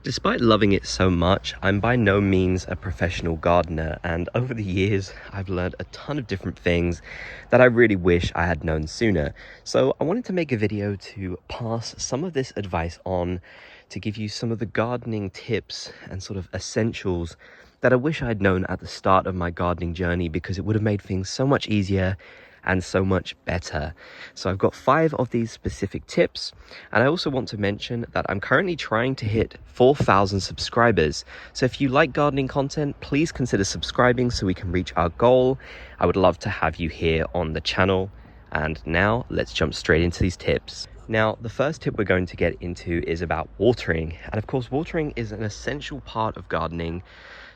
Despite loving it so much, I'm by no means a professional gardener, and over the years I've learned a ton of different things that I really wish I had known sooner. So I wanted to make a video to pass some of this advice on, to give you some of the gardening tips and sort of essentials that I wish I'd known at the start of my gardening journey, because it would have made things so much easier and so much better. So I've got 5 of these specific tips, and I also want to mention that I'm currently trying to hit 4,000 subscribers. So if you like gardening content, please consider subscribing so we can reach our goal. I would love to have you here on the channel. And now let's jump straight into these tips. Now, the first tip we're going to get into is about watering. And of course, watering is an essential part of gardening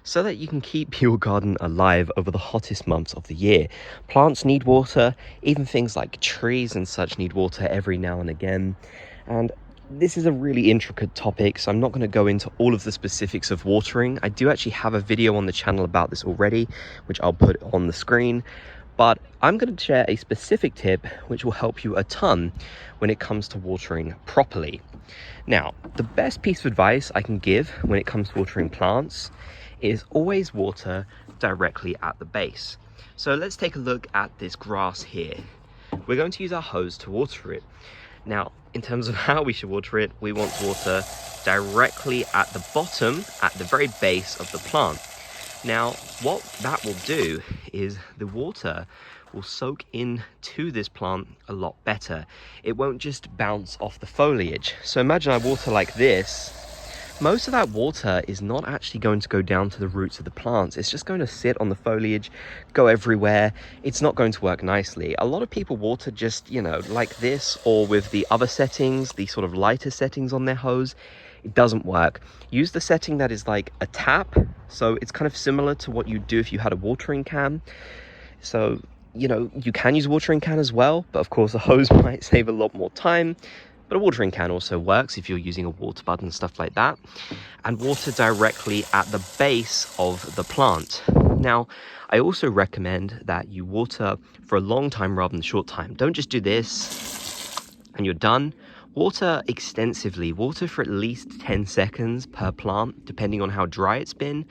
so that you can keep your garden alive over the hottest months of the year. Plants need water, even things like trees and such need water every now and again. And this is a really intricate topic, so I'm not going to go into all of the specifics of watering. I do actually have a video on the channel about this already, which I'll put on the screen. But I'm going to share a specific tip which will help you a ton when it comes to watering properly. Now, the best piece of advice I can give when it comes to watering plants is always water directly at the base. So let's take a look at this grass here. We're going to use our hose to water it. Now, in terms of how we should water it, we want to water directly at the bottom, at the very base of the plant. Now, what that will do is the water will soak into this plant a lot better. It won't just bounce off the foliage. So imagine I water like this. Most of that water is not actually going to go down to the roots of the plants. It's just going to sit on the foliage, go everywhere. It's not going to work nicely. A lot of people water just, like this, or with the other settings, the sort of lighter settings on their hose. It doesn't work. Use the setting that is like a tap. So it's kind of similar to what you'd do if you had a watering can. So, you can use a watering can as well, but of course a hose might save a lot more time. But a watering can also works if you're using a water button and stuff like that. And water directly at the base of the plant. Now, I also recommend that you water for a long time rather than a short time. Don't just do this and you're done. Water extensively. Water for at least 10 seconds per plant, depending on how dry it's been.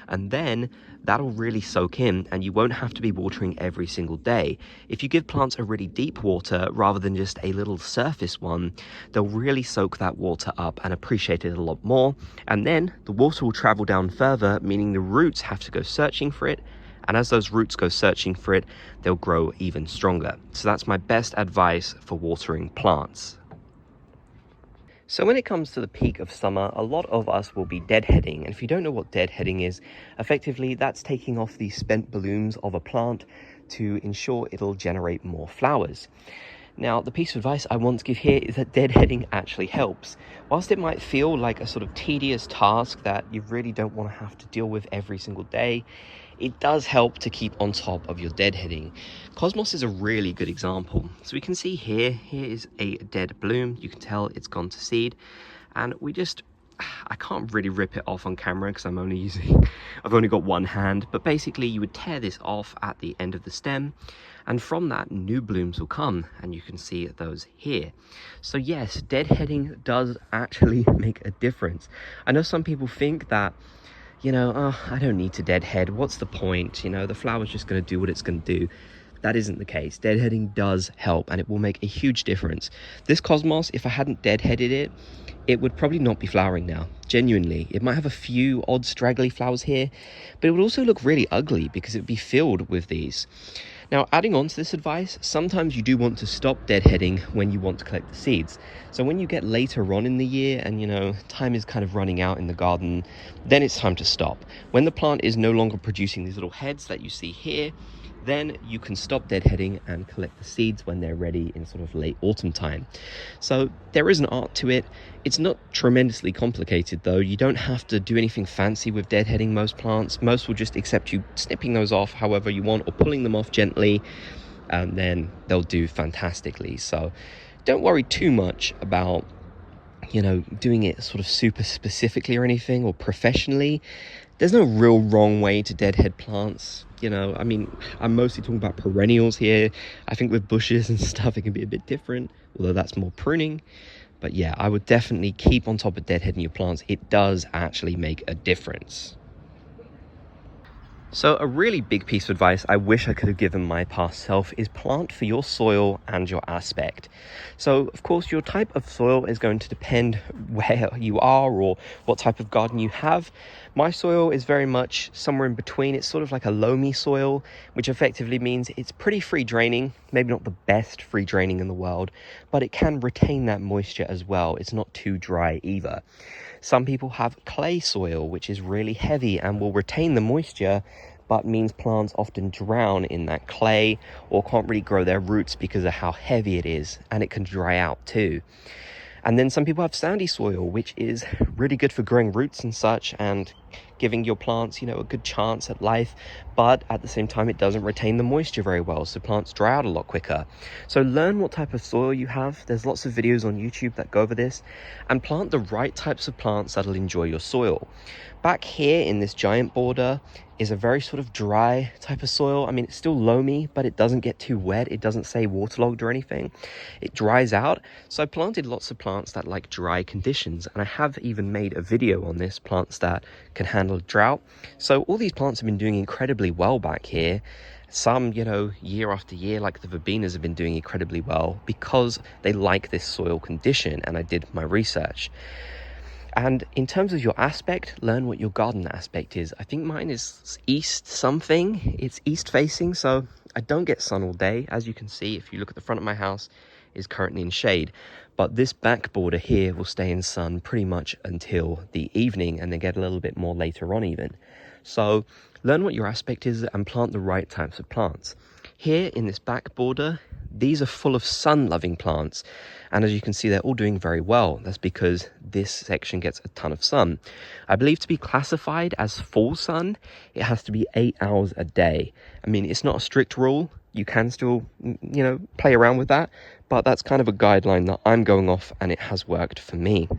And then that'll really soak in, and you won't have to be watering every single day. If you give plants a really deep water rather than just a little surface one, they'll really soak that water up and appreciate it a lot more. And then the water will travel down further, meaning the roots have to go searching for it. And as those roots go searching for it, they'll grow even stronger. So that's my best advice for watering plants. So when it comes to the peak of summer, a lot of us will be deadheading. And if you don't know what deadheading is, effectively that's taking off the spent blooms of a plant to ensure it'll generate more flowers. Now, the piece of advice I want to give here is that deadheading actually helps. Whilst it might feel like a sort of tedious task that you really don't want to have to deal with every single day, it does help to keep on top of your deadheading. Cosmos is a really good example. So we can see here is a dead bloom. You can tell it's gone to seed. And I can't really rip it off on camera because I've only got one hand. But basically you would tear this off at the end of the stem. And from that, new blooms will come. And you can see those here. So yes, deadheading does actually make a difference. I know some people think that, I don't need to deadhead. What's the point? The flower's just going to do what it's going to do. That isn't the case. Deadheading does help, and it will make a huge difference. This Cosmos, if I hadn't deadheaded it, it would probably not be flowering now. Genuinely. It might have a few odd straggly flowers here, but it would also look really ugly because it would be filled with these. Now, adding on to this advice, sometimes you do want to stop deadheading when you want to collect the seeds. So when you get later on in the year and, time is kind of running out in the garden, then it's time to stop. When the plant is no longer producing these little heads that you see here, then you can stop deadheading and collect the seeds when they're ready in sort of late autumn time. So there is an art to it. It's not tremendously complicated though. You don't have to do anything fancy with deadheading most plants. Most will just accept you snipping those off however you want or pulling them off gently, and then they'll do fantastically. So don't worry too much about doing it sort of super specifically or anything or professionally. There's no real wrong way to deadhead plants. I'm mostly talking about perennials here. I think with bushes and stuff, it can be a bit different, although that's more pruning. But yeah, I would definitely keep on top of deadheading your plants. It does actually make a difference. So a really big piece of advice I wish I could have given my past self is plant for your soil and your aspect. So of course your type of soil is going to depend where you are or what type of garden you have. My soil is very much somewhere in between. It's sort of like a loamy soil, which effectively means it's pretty free draining, maybe not the best free draining in the world, but it can retain that moisture as well. It's not too dry either. Some people have clay soil, which is really heavy and will retain the moisture, but means plants often drown in that clay or can't really grow their roots because of how heavy it is, and it can dry out too. And then some people have sandy soil, which is really good for growing roots and such and giving your plants, a good chance at life. But at the same time, it doesn't retain the moisture very well, so plants dry out a lot quicker. So learn what type of soil you have. There's lots of videos on YouTube that go over this, and plant the right types of plants that'll enjoy your soil. Back here in this giant border is a very sort of dry type of soil. I mean, it's still loamy, but it doesn't get too wet. It doesn't say waterlogged or anything. It dries out. So I planted lots of plants that like dry conditions, and I have even made a video on this, plants that can handle drought. So all these plants have been doing incredibly well back here. Some, year after year, like the verbenas, have been doing incredibly well because they like this soil condition, and I did my research. And in terms of your aspect, learn what your garden aspect is. I think mine is east something. It's east facing, so I don't get sun all day. As you can see, if you look at the front of my house, is currently in shade. But this back border here will stay in sun pretty much until the evening, and then get a little bit more later on even. So learn what your aspect is and plant the right types of plants. Here in this back border, these are full of sun-loving plants, and as you can see, they're all doing very well. That's because this section gets a ton of sun. I believe to be classified as full sun, it has to be 8 hours a day. I mean, it's not a strict rule. You can still, play around with that, but that's kind of a guideline that I'm going off, and it has worked for me.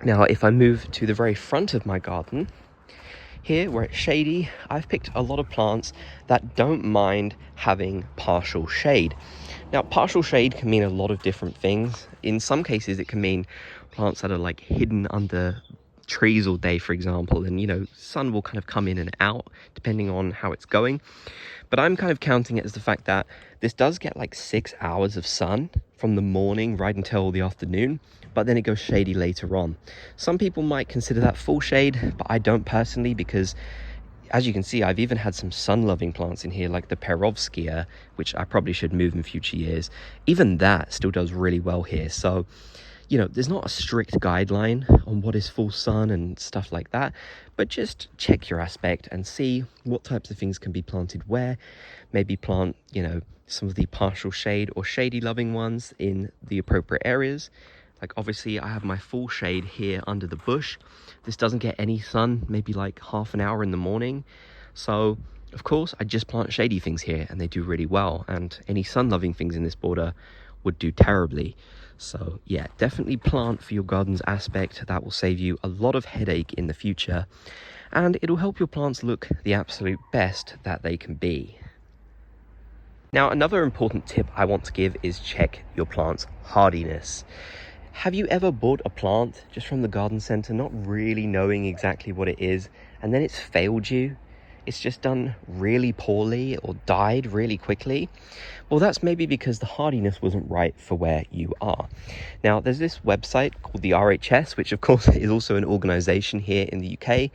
Now, if I move to the very front of my garden, here, where it's shady, I've picked a lot of plants that don't mind having partial shade. Now, partial shade can mean a lot of different things. In some cases, it can mean plants that are like hidden under trees all day, for example, and sun will kind of come in and out depending on how it's going. But I'm kind of counting it as the fact that this does get like 6 hours of sun from the morning right until the afternoon, but then it goes shady later on. Some people might consider that full shade, but I don't personally, because as you can see, I've even had some sun-loving plants in here, like the Perovskia, which I probably should move in future years. Even that still does really well here. So, there's not a strict guideline on what is full sun and stuff like that, but just check your aspect and see what types of things can be planted where. Maybe plant, some of the partial shade or shady-loving ones in the appropriate areas. Like obviously I have my full shade here under the bush. This doesn't get any sun, maybe like half an hour in the morning. So of course I just plant shady things here and they do really well. And any sun-loving things in this border would do terribly. So yeah, definitely plant for your garden's aspect. That will save you a lot of headache in the future. And it'll help your plants look the absolute best that they can be. Now, another important tip I want to give is check your plant's hardiness. Have you ever bought a plant just from the garden center, not really knowing exactly what it is, and then it's failed you? It's just done really poorly or died really quickly? Well, that's maybe because the hardiness wasn't right for where you are. Now, there's this website called the RHS, which of course is also an organization here in the UK,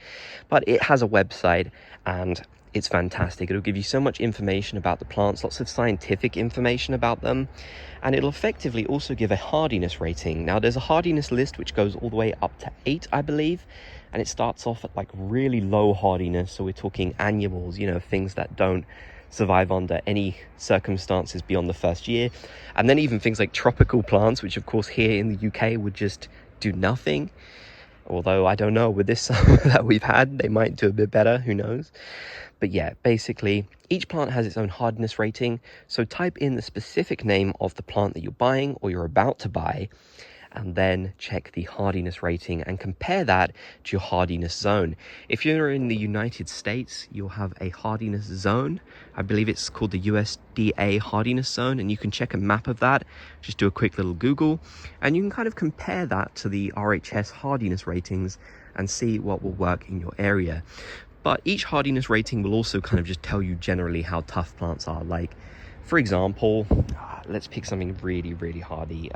but it has a website and it's fantastic. It'll give you so much information about the plants, lots of scientific information about them, and it'll effectively also give a hardiness rating. Now, there's a hardiness list which goes all the way up to 8, I believe, and it starts off at like really low hardiness. So we're talking annuals, things that don't survive under any circumstances beyond the first year. And then even things like tropical plants, which of course here in the UK would just do nothing. Although I don't know, with this summer that we've had, they might do a bit better, who knows. But yeah, basically each plant has its own hardiness rating. So type in the specific name of the plant that you're buying or you're about to buy, and then check the hardiness rating and compare that to your hardiness zone. If you're in the United States, you'll have a hardiness zone. I believe it's called the USDA hardiness zone, and you can check a map of that. Just do a quick little Google, and you can kind of compare that to the RHS hardiness ratings and see what will work in your area. But each hardiness rating will also kind of just tell you generally how tough plants are. Like, for example, let's pick something really, really hardy.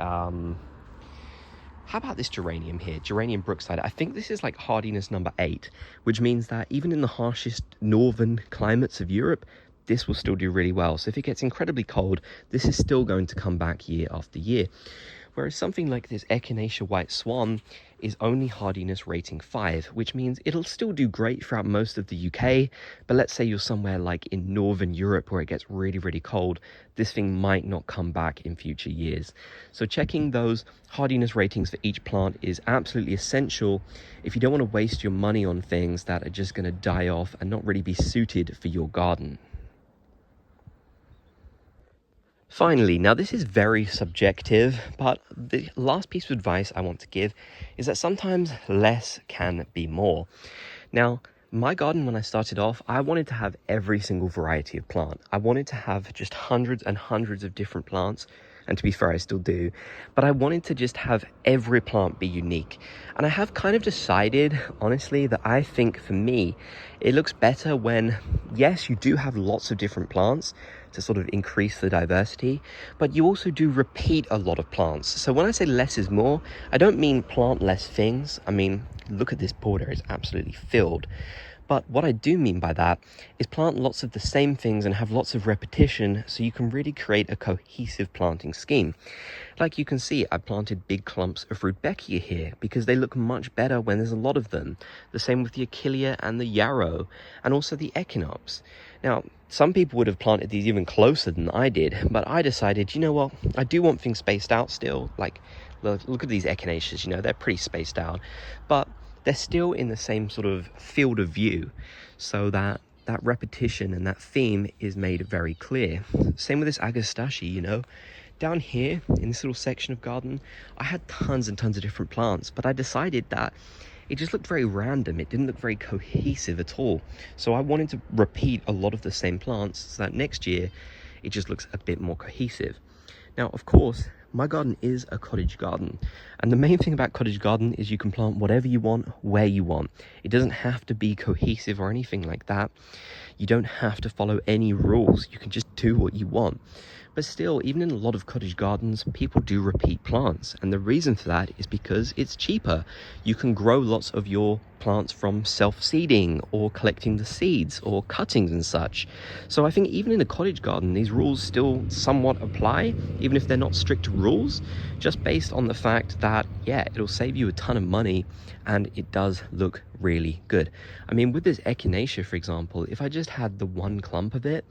How about this geranium here, Geranium Brookside? I think this is like hardiness number 8, which means that even in the harshest northern climates of Europe, this will still do really well. So if it gets incredibly cold, this is still going to come back year after year. Whereas something like this Echinacea White Swan is only hardiness rating 5, which means it'll still do great throughout most of the UK, but let's say you're somewhere like in Northern Europe where it gets really, really cold, this thing might not come back in future years. So checking those hardiness ratings for each plant is absolutely essential if you don't want to waste your money on things that are just going to die off and not really be suited for your garden. Finally, now this is very subjective, but the last piece of advice I want to give is that sometimes less can be more. Now, my garden, when I started off, I wanted to have every single variety of plant. I wanted to have just hundreds and hundreds of different plants, and to be fair, I still do, but I wanted to just have every plant be unique. And I have kind of decided, honestly, that I think for me, it looks better when, yes, you do have lots of different plants to sort of increase the diversity, but you also do repeat a lot of plants. So when I say less is more, I don't mean plant less things. I mean, look at this border, it's absolutely filled. But what I do mean by that is plant lots of the same things and have lots of repetition so you can really create a cohesive planting scheme. Like you can see, I planted big clumps of Rudbeckia here because they look much better when there's a lot of them. The same with the Achillea and the Yarrow, and also the Echinops. Now, some people would have planted these even closer than I did, but I decided, you know what, I do want things spaced out still. Like, look at these Echinaceas, they're pretty spaced out, but they're still in the same sort of field of view, so that repetition and that theme is made very clear. Same with this Agastache, down here in this little section of garden, I had tons and tons of different plants, but I decided that it just looked very random. It didn't look very cohesive at all. So I wanted to repeat a lot of the same plants so that next year it just looks a bit more cohesive. Now, of course, my garden is a cottage garden, and the main thing about cottage garden is you can plant whatever you want, where you want. It doesn't have to be cohesive or anything like that. You don't have to follow any rules. You can just do what you want. But still, even in a lot of cottage gardens, people do repeat plants. And the reason for that is because it's cheaper. You can grow lots of your plants from self-seeding or collecting the seeds or cuttings and such. So I think even in a cottage garden, these rules still somewhat apply, even if they're not strict rules, just based on the fact that, yeah, it'll save you a ton of money and it does look really good. I mean, with this Echinacea, for example, if I just had the one clump of it,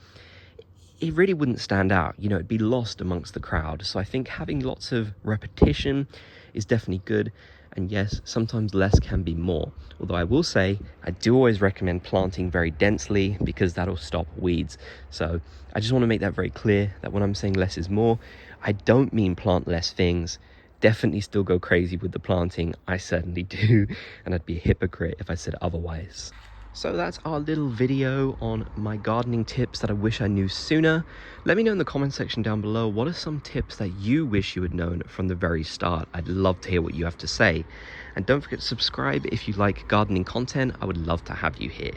it really wouldn't stand out, it'd be lost amongst the crowd. So I think having lots of repetition is definitely good. And yes, sometimes less can be more. Although I will say, I do always recommend planting very densely because that'll stop weeds. So I just want to make that very clear that when I'm saying less is more, I don't mean plant less things. Definitely still go crazy with the planting. I certainly do. And I'd be a hypocrite if I said otherwise. So that's our little video on my gardening tips that I wish I knew sooner. Let me know in the comment section down below, what are some tips that you wish you had known from the very start? I'd love to hear what you have to say. And don't forget to subscribe if you like gardening content. I would love to have you here.